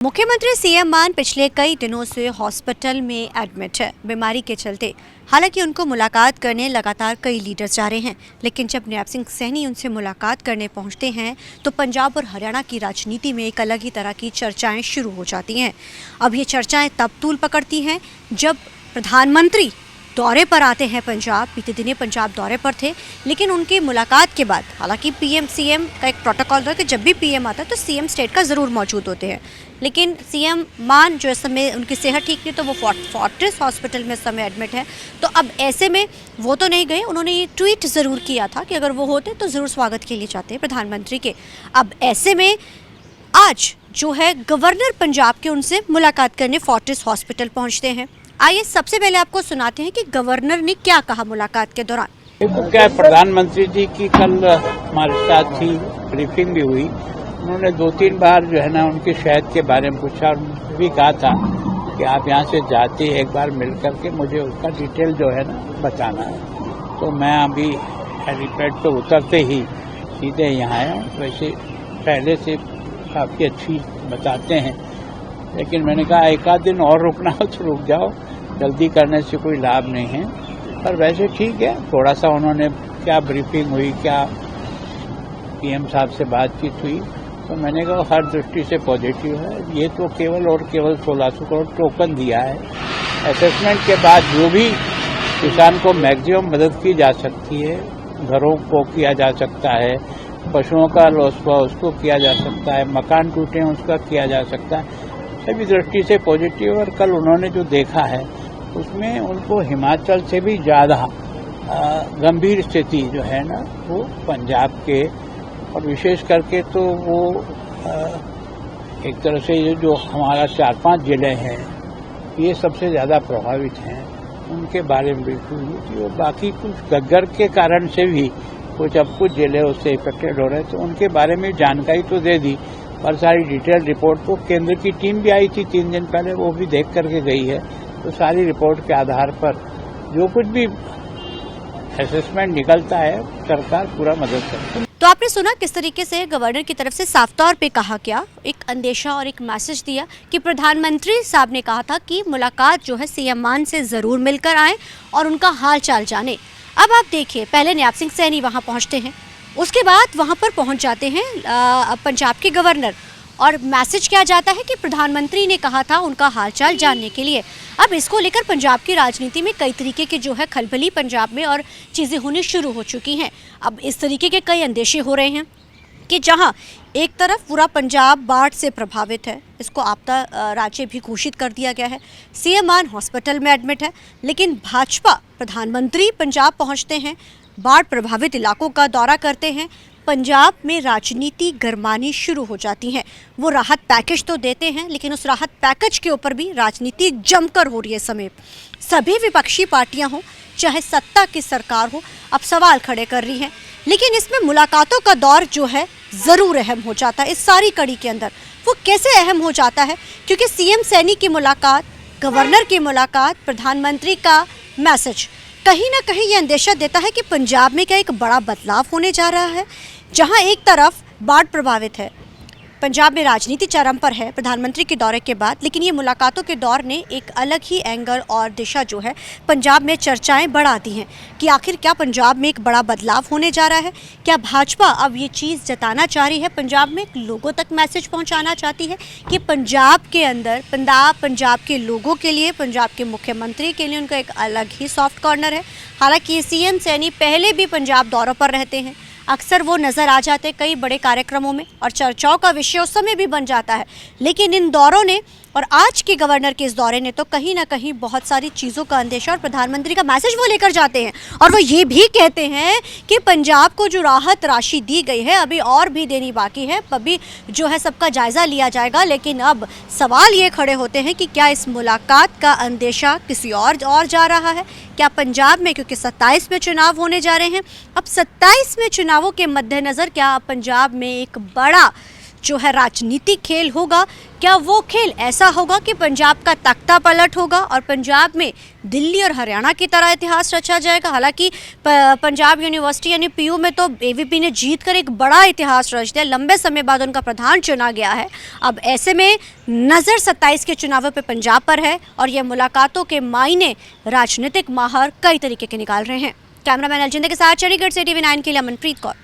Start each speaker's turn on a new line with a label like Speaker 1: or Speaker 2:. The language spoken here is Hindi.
Speaker 1: मुख्यमंत्री सीएम मान पिछले कई दिनों से हॉस्पिटल में एडमिट है बीमारी के चलते। हालांकि उनको मुलाकात करने लगातार कई लीडर्स जा रहे हैं, लेकिन जब नैब सिंह सैनी उनसे मुलाकात करने पहुंचते हैं तो पंजाब और हरियाणा की राजनीति में एक अलग ही तरह की चर्चाएं शुरू हो जाती हैं। अब ये चर्चाएं तब तूल पकड़ती हैं जब प्रधानमंत्री दौरे पर आते हैं पंजाब। बीते दिने पंजाब दौरे पर थे, लेकिन उनकी मुलाकात के बाद हालांकि पीएम सीएम का एक प्रोटोकॉल था कि जब भी पीएम आता है तो सीएम स्टेट का ज़रूर मौजूद होते हैं, लेकिन सीएम मान जो इस समय उनकी सेहत ठीक नहीं तो वो फोर्टिस हॉस्पिटल में इस समय एडमिट है। तो अब ऐसे में वो तो नहीं गए, उन्होंने ये ट्वीट ज़रूर किया था कि अगर वो होते तो ज़रूर स्वागत के लिए जाते हैं प्रधानमंत्री के। अब ऐसे में आज जो है गवर्नर पंजाब के उनसे मुलाकात करने फोर्टिस हॉस्पिटल पहुँचते हैं। आइए सबसे पहले आपको सुनाते हैं कि गवर्नर ने क्या कहा मुलाकात के दौरान।
Speaker 2: क्या प्रधानमंत्री जी की कल हमारे साथ ही ब्रीफिंग भी हुई। उन्होंने 2-3 बार जो है ना उनकी सेहत के बारे में पूछा और भी कहा था कि आप यहाँ से जाते एक बार मिल करके मुझे उसका डिटेल जो है ना बताना है। तो मैं अभी हेलीपैड पे उतरते ही सीधे यहाँ आया हूँ। वैसे पहले से काफ़ी अच्छी बताते हैं, लेकिन मैंने कहा एक आध दिन और रुकना हो तो रुक जाओ, जल्दी करने से कोई लाभ नहीं है। पर वैसे ठीक है, थोड़ा सा उन्होंने क्या ब्रीफिंग हुई, क्या पीएम साहब से बातचीत हुई, तो मैंने कहा हर दृष्टि से पॉजिटिव है। ये तो केवल 1600 करोड़ टोकन दिया है। असेसमेंट के बाद जो भी किसान को मैक्सिमम मदद की जा सकती है, घरों को किया जा सकता है, पशुओं का लॉस हुआ उसको किया जा सकता है, मकान टूटे उसका किया जा सकता है, सभी दृष्टि से पॉजिटिव। और कल उन्होंने जो देखा है उसमें उनको हिमाचल से भी ज़्यादा गंभीर स्थिति जो है ना वो पंजाब के, और विशेष करके तो वो एक तरह से ये जो हमारा 4-5 जिले हैं ये सबसे ज़्यादा प्रभावित हैं, उनके बारे में बिल्कुल हुई थी। और बाकी कुछ गग्गर के कारण से भी कुछ जिले उससे इफेक्टेड हो रहे हैं, तो उनके बारे में जानकारी तो दे दी। और सारी डिटेल रिपोर्ट को केंद्र की टीम भी आई थी 3 दिन पहले, वो भी देख करके गई है। तो सारी रिपोर्ट के आधार पर जो कुछ भी असेसमेंट निकलता है सरकार पूरा मदद करती है।
Speaker 1: तो आपने सुना किस तरीके से गवर्नर की तरफ से साफ तौर पे कहा क्या, एक अंदेशा और एक मैसेज दिया कि प्रधानमंत्री साहब ने कहा था कि मुलाकात जो है सीएम मान से ज़रूर मिलकर आए और उनका हाल चाल जाने। अब आप देखिए, पहले नैब सिंह सैनी वहाँ पहुँचते हैं, उसके बाद वहाँ पर पहुँच जाते हैं पंजाब के गवर्नर, और मैसेज क्या जाता है कि प्रधानमंत्री ने कहा था उनका हालचाल जानने के लिए। अब इसको लेकर पंजाब की राजनीति में कई तरीके के जो है खलबली पंजाब में और चीज़ें होनी शुरू हो चुकी हैं। अब इस तरीके के कई अंदेशे हो रहे हैं कि जहां एक तरफ पूरा पंजाब बाढ़ से प्रभावित है, इसको आपदा राज्य भी घोषित कर दिया गया है, सीएम मान हॉस्पिटल में एडमिट है, लेकिन भाजपा प्रधानमंत्री पंजाब पहुँचते हैं, बाढ़ प्रभावित इलाकों का दौरा करते हैं, पंजाब में राजनीति गरमानी शुरू हो जाती है। वो राहत पैकेज तो देते हैं, लेकिन उस राहत पैकेज के ऊपर भी राजनीति जमकर हो रही है। समय सभी विपक्षी पार्टियां हो चाहे सत्ता की सरकार हो अब सवाल खड़े कर रही हैं, लेकिन इसमें मुलाकातों का दौर जो है ज़रूर अहम हो जाता है। इस सारी कड़ी के अंदर वो कैसे अहम हो जाता है, क्योंकि सीएम सैनी की मुलाकात, गवर्नर की मुलाकात, प्रधानमंत्री का मैसेज कहीं ना कहीं ये अंदेशा देता है कि पंजाब में क्या एक बड़ा बदलाव होने जा रहा है। जहां एक तरफ बाढ़ प्रभावित है, पंजाब में राजनीति चरम पर है प्रधानमंत्री के दौरे के बाद, लेकिन ये मुलाकातों के दौर ने एक अलग ही एंगल और दिशा जो है पंजाब में चर्चाएं बढ़ा दी हैं कि आखिर क्या पंजाब में एक बड़ा बदलाव होने जा रहा है। क्या भाजपा अब ये चीज़ जताना चाह रही है, पंजाब में लोगों तक मैसेज पहुंचाना चाहती है कि पंजाब के अंदर पंजाब के लोगों के लिए, पंजाब के मुख्यमंत्री के लिए उनका एक अलग ही सॉफ्ट कॉर्नर है। हालांकि सीएम सैनी पहले भी पंजाब दौरों पर रहते हैं, अक्सर वो नज़र आ जाते हैं कई बड़े कार्यक्रमों में और चर्चाओं का विषय उस समय भी बन जाता है, लेकिन इन दौरों ने और आज के गवर्नर के इस दौरे ने तो कहीं ना कहीं बहुत सारी चीज़ों का अंदेशा और प्रधानमंत्री का मैसेज वो लेकर जाते हैं। और वो ये भी कहते हैं कि पंजाब को जो राहत राशि दी गई है अभी और भी देनी बाकी है, अभी जो है सबका जायज़ा लिया जाएगा। लेकिन अब सवाल ये खड़े होते हैं कि क्या इस मुलाकात का अंदेशा किसी और जा रहा है, क्या पंजाब में, क्योंकि 27 में चुनाव होने जा रहे हैं, अब 27 में चुनावों के मद्देनज़र क्या पंजाब में एक बड़ा जो है राजनीतिक खेल होगा, क्या वो खेल ऐसा होगा कि पंजाब का तख्ता पलट होगा और पंजाब में दिल्ली और हरियाणा की तरह इतिहास रचा जाएगा। हालांकि पंजाब यूनिवर्सिटी यानी पीयू में तो एवीपी ने जीत कर एक बड़ा इतिहास रच दिया, लंबे समय बाद उनका प्रधान चुना गया है। अब ऐसे में नज़र 27 के चुनावों पे पंजाब पर है और ये मुलाकातों के मायने राजनीतिक माहर कई तरीके के निकाल रहे हैं। कैमरामैन अलजिंदर के साथ चंडीगढ़ से TV9 के लिए अमनप्रीत कौर।